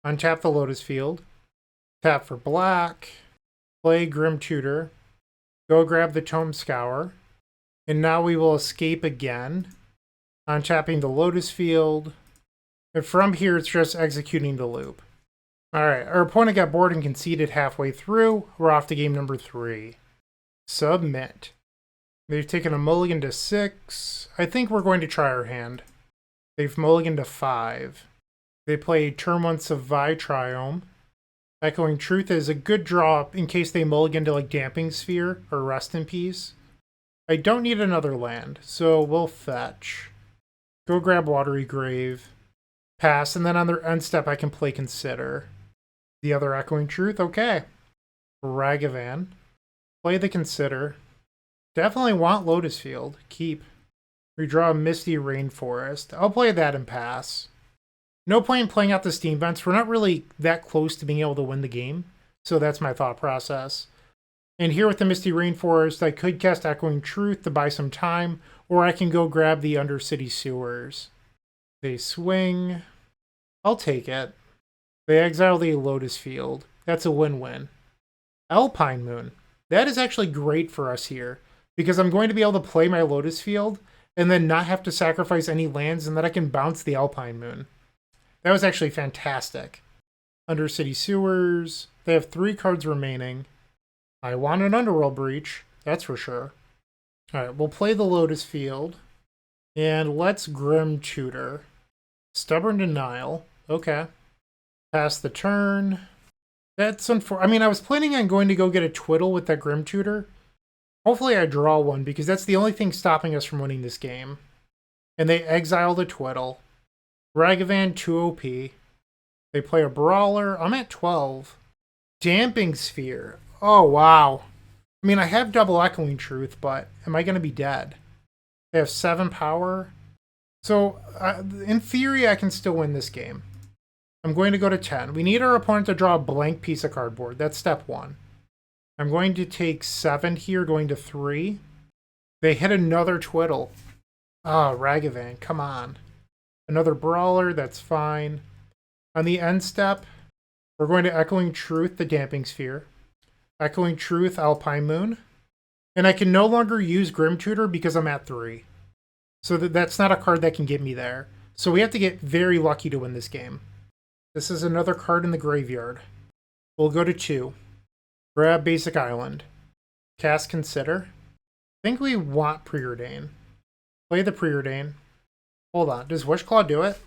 Untap the Lotus Field. Tap for black. Play Grim Tutor. Go grab the Tome Scour. And now we will escape again. Untapping the Lotus Field. And from here, it's just executing the loop. Alright, our opponent got bored and conceded halfway through. We're off to game number 3. Submit. They've taken a mulligan to 6. I think we're going to try our hand. They've mulliganed to 5. They play turn 1 Savai Triome. Echoing Truth is a good draw in case they mulligan to like Damping Sphere or Rest in Peace. I don't need another land, so we'll fetch. Go grab Watery Grave. Pass, and then on their end step I can play Consider. The other Echoing Truth, okay. Ragavan. Play the Consider. Definitely want Lotus Field. Keep. Redraw Misty Rainforest. I'll play that and pass. No point in playing out the Steam Vents. We're not really that close to being able to win the game. So that's my thought process. And here with the Misty Rainforest, I could cast Echoing Truth to buy some time, or I can go grab the Undercity Sewers. They swing. I'll take it. They exile the Lotus Field. That's a win-win. Alpine Moon. That is actually great for us here, because I'm going to be able to play my Lotus Field and then not have to sacrifice any lands, and then I can bounce the Alpine Moon. That was actually fantastic. Undercity Sewers. They have 3 cards remaining. I want an Underworld Breach, that's for sure. Alright, we'll play the Lotus Field. And let's Grim Tutor. Stubborn Denial. Okay. Pass the turn. That's unfortunate. I mean, I was planning on going to go get a Twiddle with that Grim Tutor. Hopefully I draw one, because that's the only thing stopping us from winning this game. And they exile the Twiddle. Ragavan 2 OP. They play a Brawler. I'm at 12. Damping Sphere. Oh, wow. I mean, I have double Echoing Truth, but am I going to be dead? They have 7 power. So, in theory, I can still win this game. I'm going to go to 10. We need our opponent to draw a blank piece of cardboard. That's step 1. I'm going to take 7 here, going to 3. They hit another Twiddle. Ah, Ragavan, come on. Another Brawler, that's fine. On the end step, we're going to Echoing Truth, the Damping Sphere. Echoing Truth, Alpine Moon. And I can no longer use Grim Tutor because I'm at 3. So that's not a card that can get me there. So we have to get very lucky to win this game. This is another card in the graveyard. We'll go to 2. Grab Basic Island. Cast Consider. I think we want Preordain. Play the Preordain. Hold on. Does Wishclaw do it?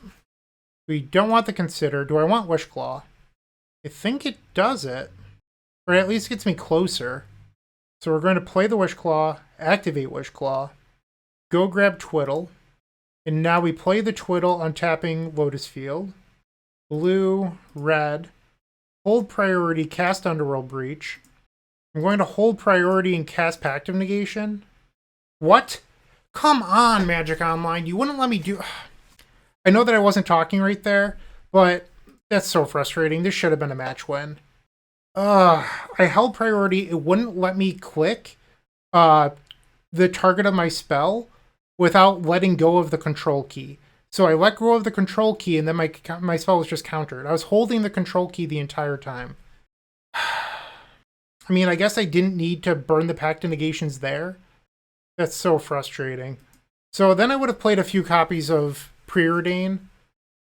We don't want the Consider. Do I want Wishclaw? I think it does it. Or at least gets me closer. So we're going to play the Wishclaw, activate Wishclaw, go grab Twiddle, and now we play the Twiddle untapping Lotus Field. Blue, red, hold priority, cast Underworld Breach. I'm going to hold priority and cast Pact of Negation. What? Come on, Magic Online. You wouldn't let me do... I know that I wasn't talking right there, but that's so frustrating. This should have been a match win. I held priority. It wouldn't let me click the target of my spell without letting go of the control key. So I let go of the control key, and then my spell was just countered. I was holding the control key the entire time. I mean, I guess I didn't need to burn the Pact of Negations there. That's so frustrating. So then I would have played a few copies of Preordain,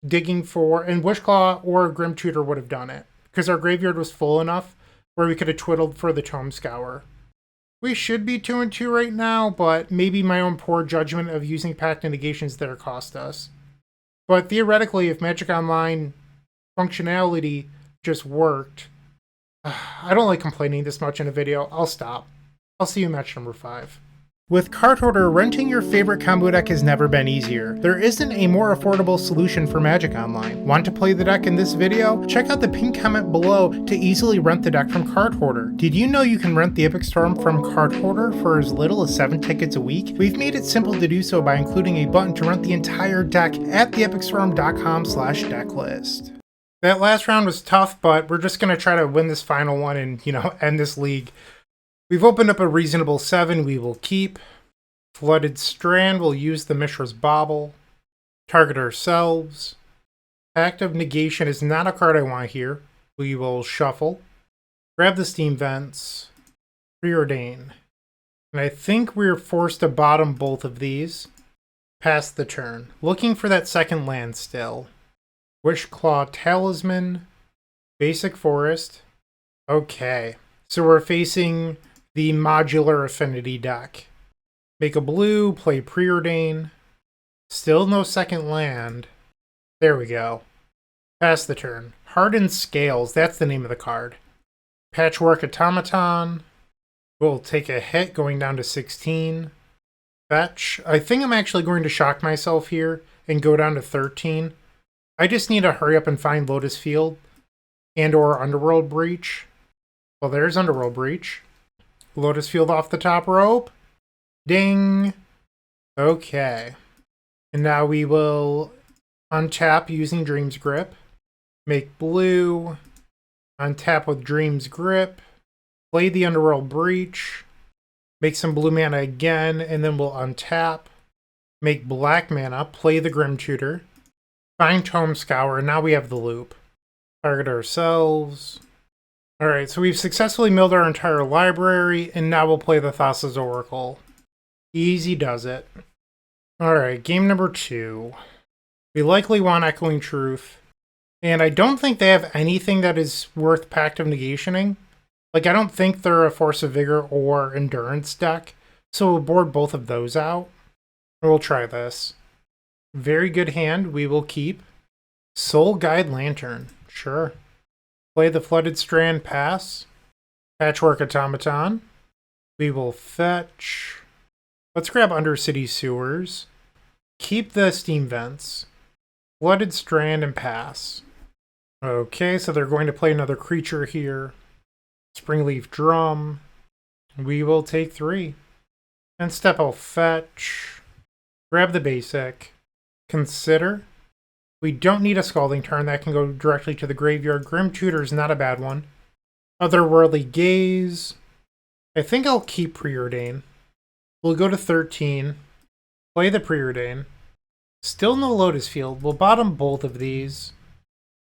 digging for, and Wishclaw or Grim Tutor would have done it, because our graveyard was full enough where we could have twiddled for the Tome Scour. We should be 2-2 right now, but maybe my own poor judgment of using Pact of Negations there cost us. But theoretically, if Magic Online functionality just worked, I don't like complaining this much in a video. I'll stop. I'll see you in match number 5. With Card Hoarder, renting your favorite combo deck has never been easier. There isn't a more affordable solution for Magic Online. Want to play the deck in this video? Check out the pinned comment below to easily rent the deck from Card Hoarder. Did you know you can rent the Epic Storm from Card Hoarder for as little as 7 tickets a week? We've made it simple to do so by including a button to rent the entire deck at theepicstorm.com/decklist. That last round was tough, but we're just going to try to win this final one and, end this league. We've opened up a reasonable 7. We will keep. Flooded Strand. We'll use the Mishra's Bauble. Target ourselves. Pact of Negation is not a card I want here. We will shuffle. Grab the Steam Vents. Preordain. And I think we're forced to bottom both of these. Pass the turn. Looking for that second land still. Wishclaw Talisman. Basic Forest. Okay. So we're facing the Modular Affinity deck. Make a blue, play Preordain. Still no second land. There we go. Pass the turn. Hardened Scales, that's the name of the card. Patchwork Automaton. We'll take a hit going down to 16. Fetch. I think I'm actually going to shock myself here and go down to 13. I just need to hurry up and find Lotus Field and or Underworld Breach. Well, there's Underworld Breach. Lotus Field off the top rope. Ding. Okay. And now we will untap using Dream's Grip. Make blue. Untap with Dream's Grip. Play the Underworld Breach. Make some blue mana again, and then we'll untap. Make black mana. Play the Grim Tutor. Find Tome Scour, and now we have the loop. Target ourselves. Alright, so we've successfully milled our entire library, and now we'll play the Thassa's Oracle. Easy does it. Alright, game number 2. We likely want Echoing Truth. And I don't think they have anything that is worth Pact of Negationing. Like, I don't think they're a Force of Vigor or Endurance deck. So we'll board both of those out. And we'll try this. Very good hand, we will keep. Soul Guide Lantern, sure. Play the Flooded Strand, pass. Patchwork Automaton. We will fetch. Let's grab Undercity Sewers. Keep the Steam Vents. Flooded Strand and pass. Okay, so they're going to play another creature here. Springleaf Drum. We will take 3. And step out fetch. Grab the basic. Consider. We don't need a Scalding Tarn. That can go directly to the graveyard. Grim Tutor is not a bad one. Otherworldly Gaze. I think I'll keep Preordain. We'll go to 13. Play the Preordain. Still no Lotus Field. We'll bottom both of these.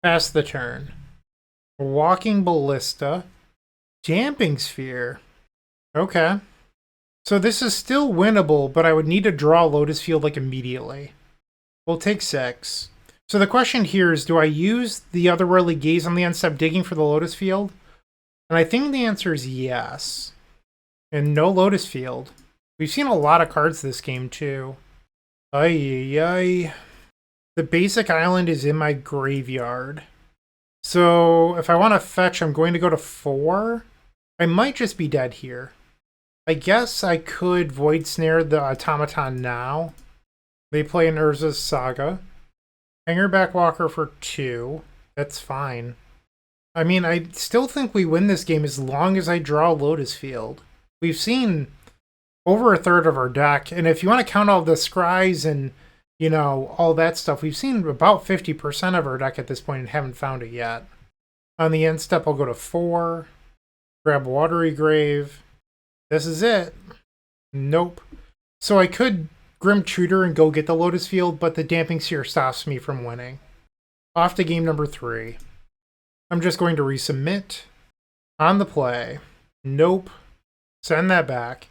Pass the turn. Walking Ballista. Damping Sphere. Okay. So this is still winnable, but I would need to draw Lotus Field like immediately. We'll take 6. So the question here is, do I use the Otherworldly Gaze on the end step digging for the Lotus Field? And I think the answer is yes. And no Lotus Field. We've seen a lot of cards this game too. Ay. The basic island is in my graveyard. So if I want to fetch, I'm going to go to 4. I might just be dead here. I guess I could Void Snare the Automaton now. They play an Urza's Saga. Hangerback Walker for 2. That's fine. I mean, I still think we win this game as long as I draw Lotus Field. We've seen over a third of our deck, and if you want to count all the scries and, you know, all that stuff, we've seen about 50% of our deck at this point and haven't found it yet. On the end step, I'll go to 4. Grab Watery Grave. This is it. Nope. So I could Grim Tutor and go get the Lotus Field, but the Damping Sphere stops me from winning. Off to game number 3. I'm just going to resubmit. On the play. Nope. Send that back.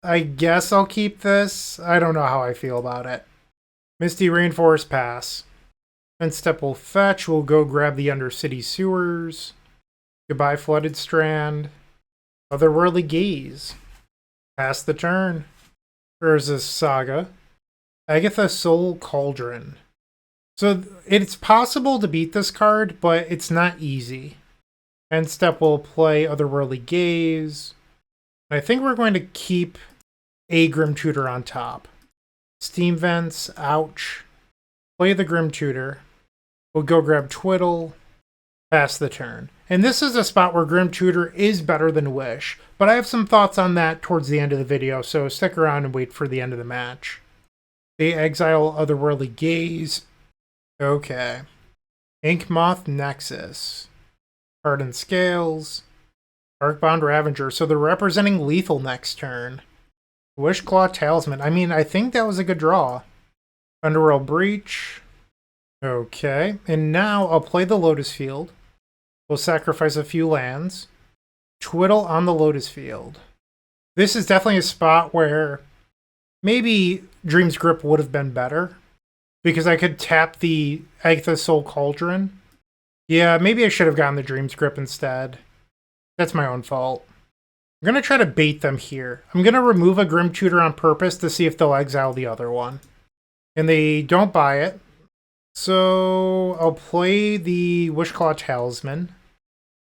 I guess I'll keep this. I don't know how I feel about it. Misty Rainforest, pass. And step will fetch. We'll go grab the Undercity Sewers. Goodbye, Flooded Strand. Otherworldly Gaze. Pass the turn. Urza's Saga. Agatha Soul Cauldron. So it's possible to beat this card, but it's not easy. End step will play Otherworldly Gaze. I think we're going to keep a Grim Tutor on top. Steam Vents, ouch. Play the Grim Tutor. We'll go grab Twiddle. Pass the turn. And this is a spot where Grim Tutor is better than Wish, but I have some thoughts on that towards the end of the video, so stick around and wait for the end of the match. They exile Otherworldly Gaze. Okay. Inkmoth Nexus. Hardened Scales. Darkbound Ravager. So they're representing lethal next turn. Wishclaw Talisman. I mean, I think that was a good draw. Underworld Breach. Okay, and now I'll play the Lotus Field. We'll sacrifice a few lands. Twiddle on the Lotus Field. This is definitely a spot where maybe Dream's Grip would have been better, because I could tap the Agatha's Soul Cauldron. Yeah, maybe I should have gotten the Dream's Grip instead. That's my own fault. I'm going to try to bait them here. I'm going to remove a Grim Tutor on purpose to see if they'll exile the other one. And they don't buy it. So I'll play the Wishclaw Talisman.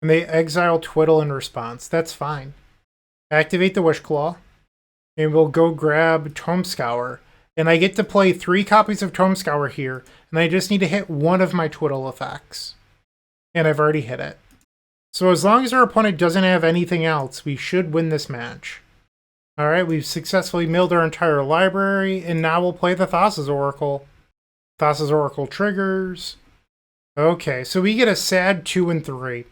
And they exile Twiddle in response. That's fine. Activate the Wishclaw. And we'll go grab Tome Scour. And I get to play 3 copies of Tome Scour here. And I just need to hit one of my Twiddle effects. And I've already hit it. So as long as our opponent doesn't have anything else, we should win this match. Alright, we've successfully milled our entire library, and now we'll play the Thassa's Oracle. Thassa's Oracle triggers. Okay, so we get a sad 2 and 3.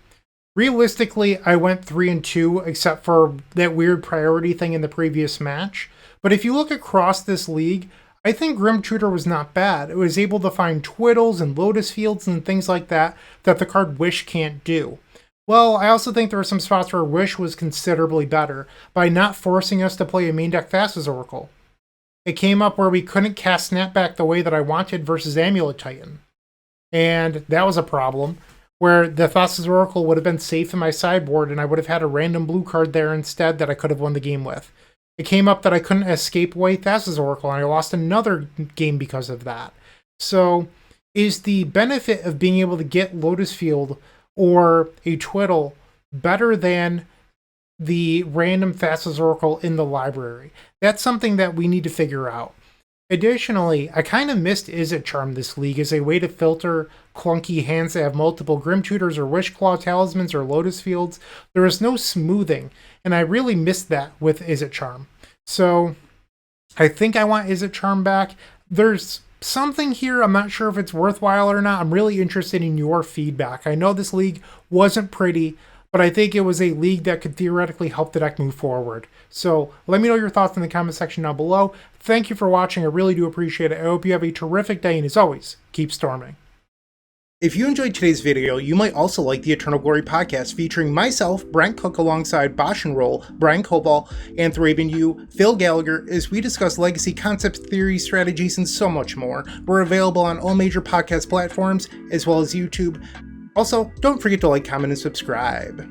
Realistically, I went 3 and 2, except for that weird priority thing in the previous match. But if you look across this league, I think Grim Tutor was not bad. It was able to find Twiddles and Lotus Fields and things like that that the card Wish can't do. Well, I also think there were some spots where Wish was considerably better by not forcing us to play a main deck Thassa's Oracle. It came up where we couldn't cast Snapback the way that I wanted versus Amulet Titan. And that was a problem, where the Thassa's Oracle would have been safe in my sideboard and I would have had a random blue card there instead that I could have won the game with. It came up that I couldn't escape away Thassa's Oracle and I lost another game because of that. So, is the benefit of being able to get Lotus Field or a Twiddle better than the random Thassa's Oracle in the library? That's something that we need to figure out. Additionally, I kind of missed Izzet Charm this league as a way to filter clunky hands that have multiple Grim Tutors or Wishclaw Talismans or Lotus Fields. There is no smoothing, and I really missed that with Izzet Charm. So, I think I want Izzet Charm back. There's something here, I'm not sure if it's worthwhile or not. I'm really interested in your feedback. I know this league wasn't pretty, but I think it was a league that could theoretically help the deck move forward. So let me know your thoughts in the comment section down below. Thank you for watching. I really do appreciate it. I hope you have a terrific day, and as always, keep storming. If you enjoyed today's video, you might also like the Eternal Glory podcast featuring myself, Bryant Cook, alongside Bosch and Roll, Brian Cobal, and Thraben U, Phil Gallagher, as we discuss legacy concepts, theories, strategies, and so much more. We're available on all major podcast platforms, as well as YouTube. Also, don't forget to like, comment, and subscribe.